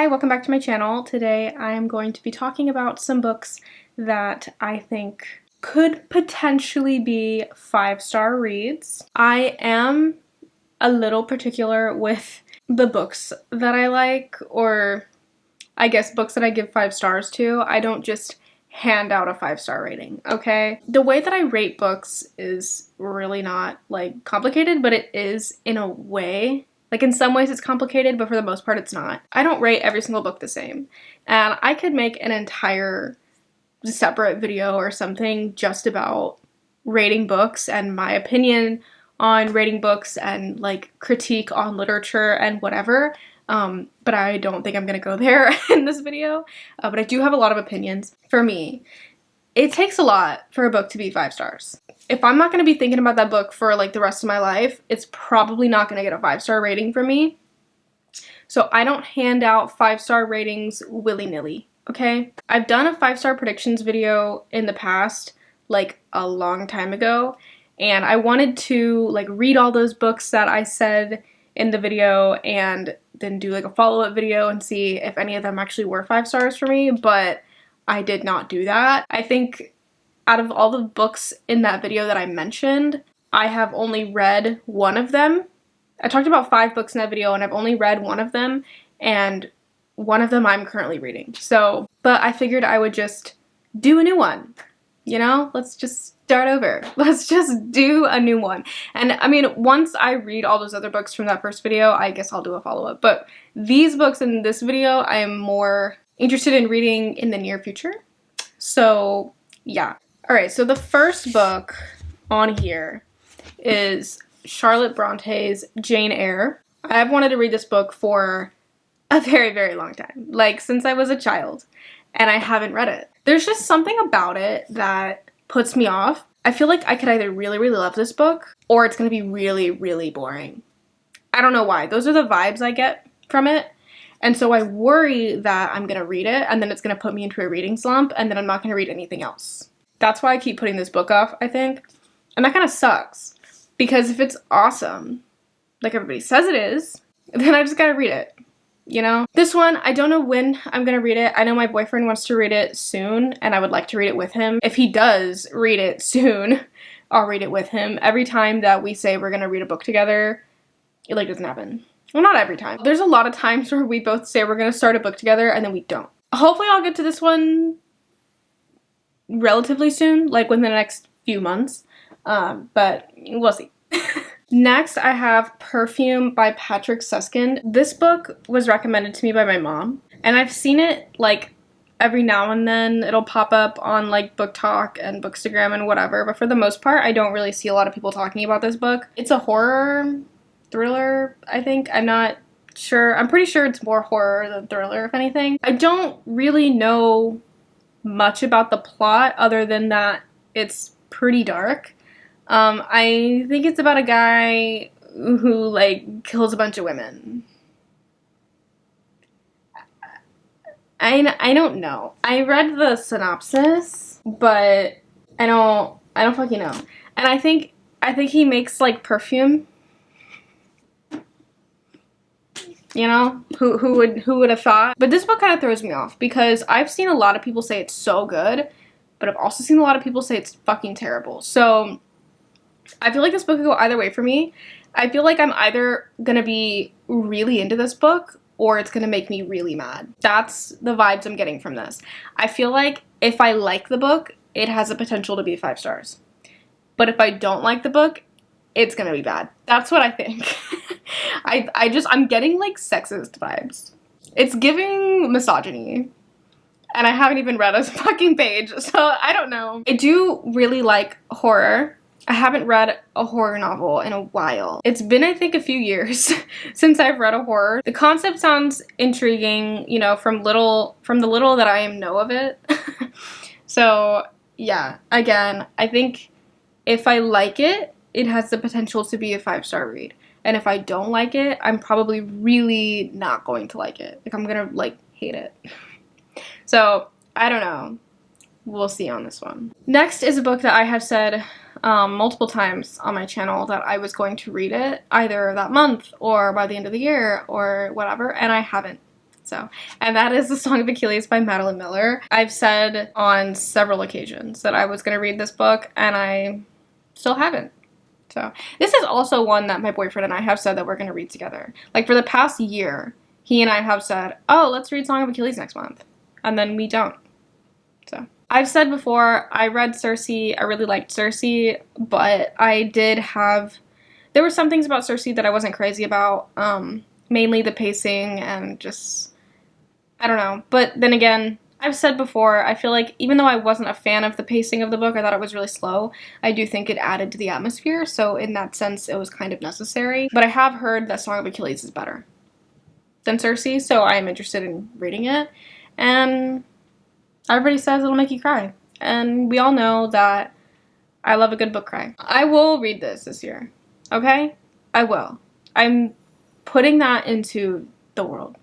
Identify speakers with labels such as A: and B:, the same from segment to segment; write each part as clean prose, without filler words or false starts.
A: welcome back to my channel. Today I am going to be talking about some books that I think could potentially be 5-star reads. I am a little particular with the books that I like, or I guess books that I give 5 stars to. I don't just hand out a 5-star rating, okay? The way that I rate books is really not like complicated, but it is in a way. Like, in some ways it's complicated, but for the most part it's not. I don't rate every single book the same. And I could make an entire separate video or something just about rating books and my opinion on rating books and like critique on literature and whatever. But I don't think I'm gonna go there in this video. But I do have a lot of opinions. For me, it takes a lot for a book to be 5 stars. If I'm not going to be thinking about that book for like the rest of my life, it's probably not going to get a 5-star rating from me. So I don't hand out 5-star ratings willy-nilly, okay? I've done a 5-star predictions video in the past, like a long time ago, and I wanted to like read all those books that I said in the video and then do like a follow-up video and see if any of them actually were 5 stars for me, but I did not do that. I think out of all the books in that video that I mentioned, I have only read one of them. I talked about 5 books in that video and I've only read one of them, and one of them I'm currently reading. So, but I figured I would just do a new one, you know? Let's just start over. Let's just do a new one. And I mean, once I read all those other books from that first video, I guess I'll do a follow-up. But these books in this video, I am more interested in reading in the near future. So, yeah. Alright, so the first book on here is Charlotte Bronte's Jane Eyre. I've wanted to read this book for a very, very long time. Like, since I was a child. And I haven't read it. There's just something about it that puts me off. I feel like I could either really, really love this book, or it's going to be really, really boring. I don't know why. Those are the vibes I get from it. And so I worry that I'm going to read it, and then it's going to put me into a reading slump, and then I'm not going to read anything else. That's why I keep putting this book off, I think. And that kind of sucks. Because if it's awesome, like everybody says it is, then I just gotta read it, you know? This one, I don't know when I'm gonna read it. I know my boyfriend wants to read it soon, and I would like to read it with him. If he does read it soon, I'll read it with him. Every time that we say we're gonna read a book together, it like doesn't happen. Well, not every time. There's a lot of times where we both say we're gonna start a book together, and then we don't. Hopefully I'll get to this one relatively soon, like within the next few months, but we'll see. Next, I have Perfume by Patrick Suskind. This book was recommended to me by my mom, and I've seen it like every now and then. It'll pop up on like Book Talk and Bookstagram and whatever, but for the most part, I don't really see a lot of people talking about this book. It's a horror thriller, I think. I'm not sure. I'm pretty sure it's more horror than thriller, if anything. I don't really know much about the plot other than that it's pretty dark. I think it's about a guy who like kills a bunch of women. I don't know. I read the synopsis, but I don't fucking know. And I think he makes like perfume. You know, who would have thought? But this book kind of throws me off because I've seen a lot of people say it's so good, but I've also seen a lot of people say it's fucking terrible. So I feel like this book could go either way for me. I feel like I'm either gonna be really into this book or it's gonna make me really mad. That's the vibes I'm getting from this. I feel like if I like the book, it has the potential to be 5 stars. But if I don't like the book, it's gonna be bad. That's what I think. I'm getting like sexist vibes. It's giving misogyny. And I haven't even read a fucking page, so I don't know. I do really like horror. I haven't read a horror novel in a while. It's been, I think, a few years since I've read a horror. The concept sounds intriguing, you know, from the little that I know of it. So, yeah, again, I think if I like it, it has the potential to be a 5-star read. And if I don't like it, I'm probably really not going to like it. Like, I'm gonna, like, hate it. So, I don't know. We'll see on this one. Next is a book that I have said multiple times on my channel that I was going to read it either that month or by the end of the year or whatever, and I haven't. So, and that is The Song of Achilles by Madeline Miller. I've said on several occasions that I was going to read this book, and I still haven't. So, this is also one that my boyfriend and I have said that we're going to read together. Like, for the past year, he and I have said, oh, let's read Song of Achilles next month. And then we don't. So, I've said before, I read Circe. I really liked Circe, but there were some things about Circe that I wasn't crazy about. Mainly the pacing and just, I don't know. But then again, I've said before, I feel like even though I wasn't a fan of the pacing of the book, I thought it was really slow, I do think it added to the atmosphere, so in that sense, it was kind of necessary. But I have heard that Song of Achilles is better than Circe, so I am interested in reading it, and everybody says it'll make you cry. And we all know that I love a good book cry. I will read this year, okay? I will. I'm putting that into the world.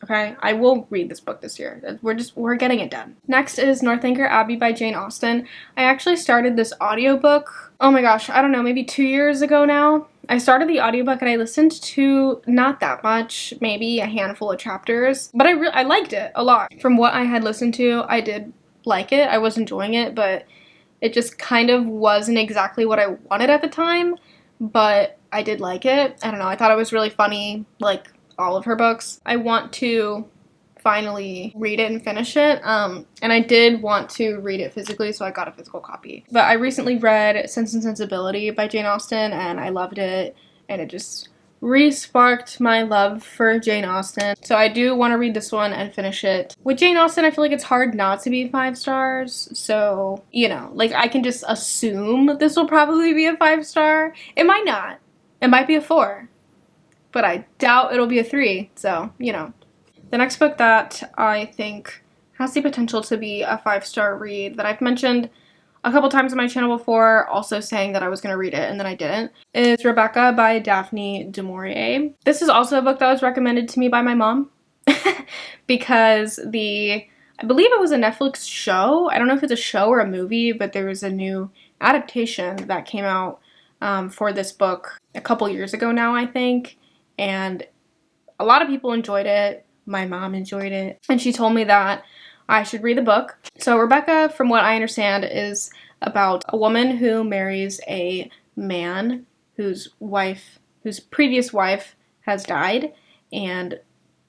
A: Okay, I will read this book this year. We're getting it done. Next is Northanger Abbey by Jane Austen. I actually started this audiobook, oh my gosh, I don't know, maybe 2 years ago now. I started the audiobook and I listened to not that much, maybe a handful of chapters, but I liked it a lot. From what I had listened to, I did like it. I was enjoying it, but it just kind of wasn't exactly what I wanted at the time, but I did like it. I don't know, I thought it was really funny, like all of her books. I want to finally read it and finish it, and I did want to read it physically, so I got a physical copy. But I recently read Sense and Sensibility by Jane Austen, and I loved it, and it just re-sparked my love for Jane Austen. So I do want to read this one and finish it. With Jane Austen, I feel like it's hard not to be 5 stars, so, you know, like I can just assume this will probably be a 5-star. It might not. It might be a 4. But I doubt it'll be a 3, so, you know. The next book that I think has the potential to be a 5-star read that I've mentioned a couple times on my channel before, also saying that I was going to read it and then I didn't, is Rebecca by Daphne du Maurier. This is also a book that was recommended to me by my mom because I believe it was a Netflix show. I don't know if it's a show or a movie, but there was a new adaptation that came out for this book a couple years ago now, I think. And a lot of people enjoyed it. My mom enjoyed it. And she told me that I should read the book. So Rebecca, from what I understand, is about a woman who marries a man whose previous wife has died. And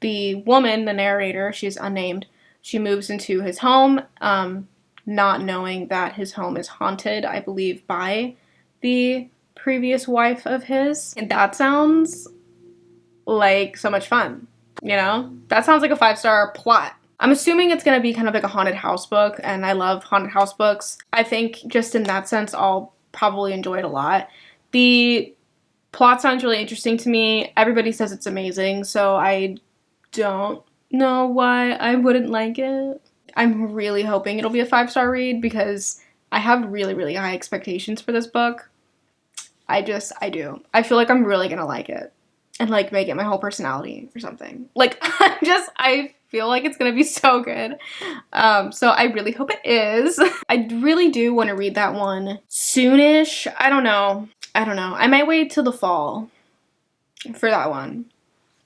A: the woman, the narrator, she's unnamed, she moves into his home, not knowing that his home is haunted, I believe, by the previous wife of his. And that sounds like so much fun, you know? That sounds like a 5-star plot. I'm assuming it's gonna be kind of like a haunted house book, and I love haunted house books. I think just in that sense, I'll probably enjoy it a lot. The plot sounds really interesting to me. Everybody says it's amazing, so I don't know why I wouldn't like it. I'm really hoping it'll be a 5-star read because I have really, really high expectations for this book. I do. I feel like I'm really gonna like it. And, like, make it my whole personality or something. Like, I feel like it's gonna be so good. So I really hope it is. I really do want to read that one soonish. I don't know. I might wait till the fall for that one.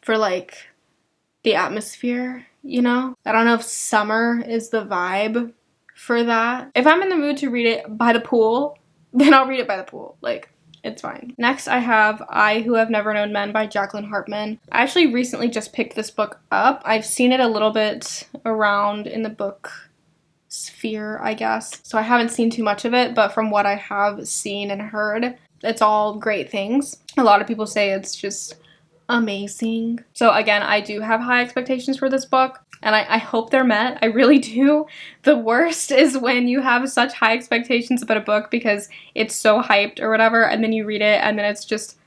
A: For, like, the atmosphere, you know? I don't know if summer is the vibe for that. If I'm in the mood to read it by the pool, then I'll read it by the pool. Like, it's fine. Next, I have I Who Have Never Known Men by Jacqueline Hartman. I actually recently just picked this book up. I've seen it a little bit around in the book sphere, I guess. So I haven't seen too much of it, but from what I have seen and heard, it's all great things. A lot of people say it's just amazing. So again, I do have high expectations for this book, and I hope they're met. I really do. The worst is when you have such high expectations about a book because it's so hyped or whatever, and then you read it and then it's just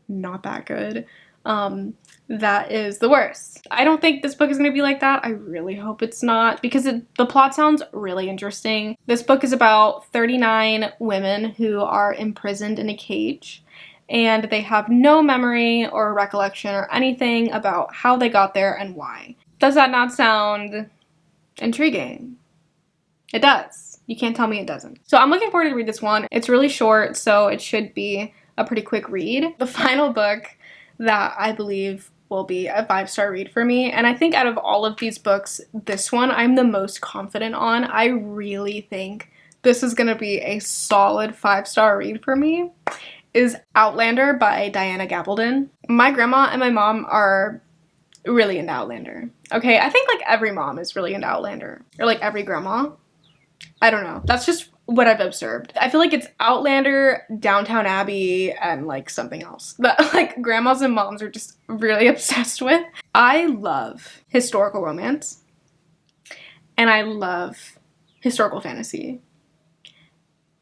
A: not that good. That is the worst. I don't think this book is going to be like that. I really hope it's not because the plot sounds really interesting. This book is about 39 women who are imprisoned in a cage, and they have no memory or recollection or anything about how they got there and why. Does that not sound intriguing? It does. You can't tell me it doesn't. So I'm looking forward to read this one. It's really short, so it should be a pretty quick read. The final book that I believe will be a 5-star read for me. And I think out of all of these books, this one I'm the most confident on. I really think this is gonna be a solid 5-star read for me, is Outlander by Diana Gabaldon. My grandma and my mom are really into Outlander. Okay, I think like every mom is really into Outlander, or like every grandma. I don't know. That's just what I've observed. I feel like it's Outlander, Downton Abbey, and like something else that like grandmas and moms are just really obsessed with. I love historical romance, and I love historical fantasy.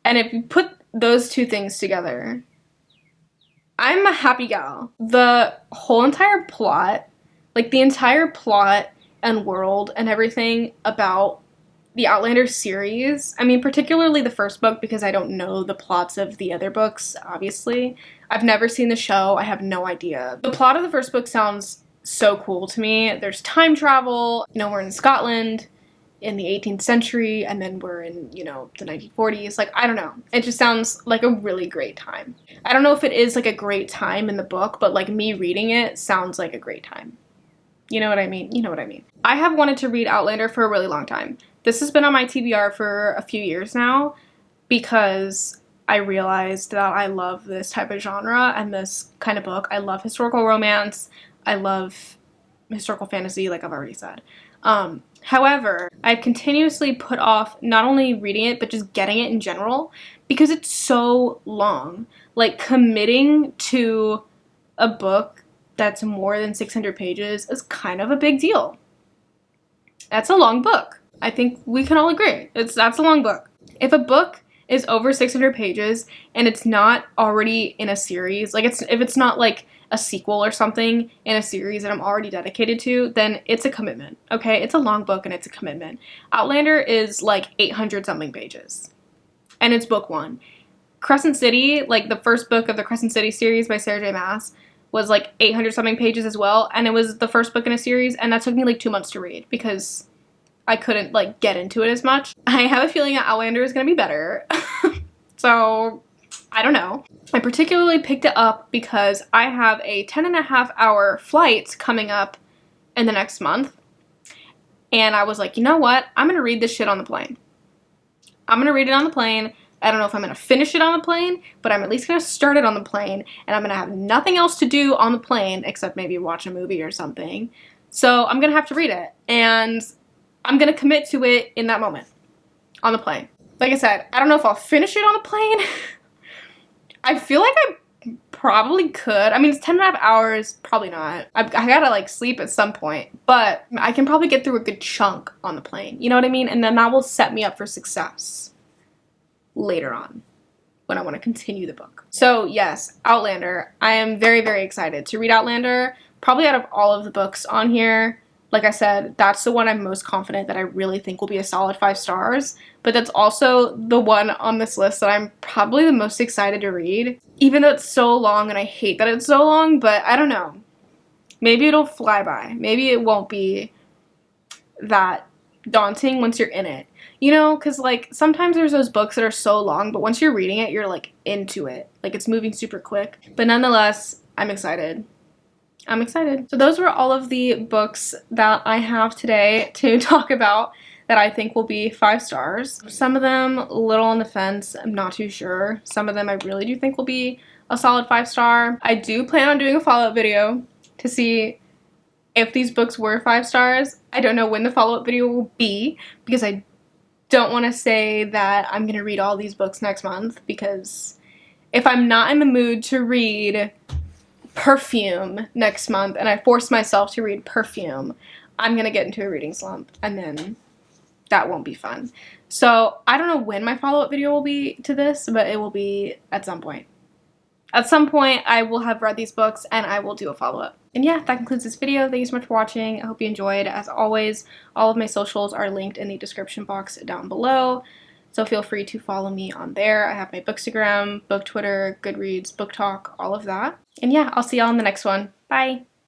A: And if you put those two things together, I'm a happy gal. The whole entire plot, like the entire plot and world and everything about the Outlander series, I mean, particularly the first book, because I don't know the plots of the other books, obviously. I've never seen the show. I have no idea. The plot of the first book sounds so cool to me. There's time travel. You know, we're in Scotland in the 18th century, and then we're in, you know, the 1940s. Like, I don't know. It just sounds like a really great time. I don't know if it is like a great time in the book, but like me reading it sounds like a great time. You know what I mean? You know what I mean. I have wanted to read Outlander for a really long time. This has been on my TBR for a few years now because I realized that I love this type of genre and this kind of book. I love historical romance. I love historical fantasy, like I've already said. However, I've continuously put off not only reading it, but just getting it in general because it's so long. Like, committing to a book that's more than 600 pages is kind of a big deal. That's a long book. I think we can all agree. That's a long book. If a book is over 600 pages and it's not already in a series, like if it's not like a sequel or something in a series that I'm already dedicated to, then it's a commitment, okay? It's a long book and it's a commitment. Outlander is like 800 something pages and it's book 1. Crescent City, like the first book of the Crescent City series by Sarah J. Maas, was like 800 something pages as well, and it was the first book in a series, and that took me like 2 months to read because I couldn't like get into it as much. I have a feeling that Outlander is gonna be better. So I don't know. I particularly picked it up because I have a 10.5-hour flight coming up in the next month. And I was like, you know what? I'm gonna read this shit on the plane. I'm gonna read it on the plane. I don't know if I'm gonna finish it on the plane, but I'm at least gonna start it on the plane, and I'm gonna have nothing else to do on the plane except maybe watch a movie or something. So I'm gonna have to read it, and I'm gonna commit to it in that moment on the plane. Like I said, I don't know if I'll finish it on the plane. I feel like I probably could. I mean, it's 10.5 hours, probably not. I gotta like sleep at some point, but I can probably get through a good chunk on the plane. You know what I mean? And then that will set me up for success later on when I want to continue the book. So yes, Outlander. I am very, very excited to read Outlander. Probably out of all of the books on here, like I said, that's the one I'm most confident that I really think will be a solid 5 stars. But that's also the one on this list that I'm probably the most excited to read. Even though it's so long and I hate that it's so long, but I don't know. Maybe it'll fly by. Maybe it won't be that daunting once you're in it. You know, because like sometimes there's those books that are so long, but once you're reading it, you're like into it. Like it's moving super quick. But nonetheless, I'm excited. I'm excited. So those were all of the books that I have today to talk about that I think will be 5 stars. Some of them a little on the fence. I'm not too sure. Some of them I really do think will be a solid 5 star. I do plan on doing a follow-up video to see if these books were 5 stars. I don't know when the follow-up video will be because I don't want to say that I'm going to read all these books next month, because if I'm not in the mood to read Perfume next month and I force myself to read Perfume, I'm going to get into a reading slump and then that won't be fun. So I don't know when my follow-up video will be to this, but it will be at some point. At some point, I will have read these books and I will do a follow-up. And yeah, that concludes this video. Thank you so much for watching. I hope you enjoyed. As always, all of my socials are linked in the description box down below, so feel free to follow me on there. I have my Bookstagram, Book Twitter, Goodreads, Book Talk, all of that. And yeah, I'll see y'all in the next one. Bye!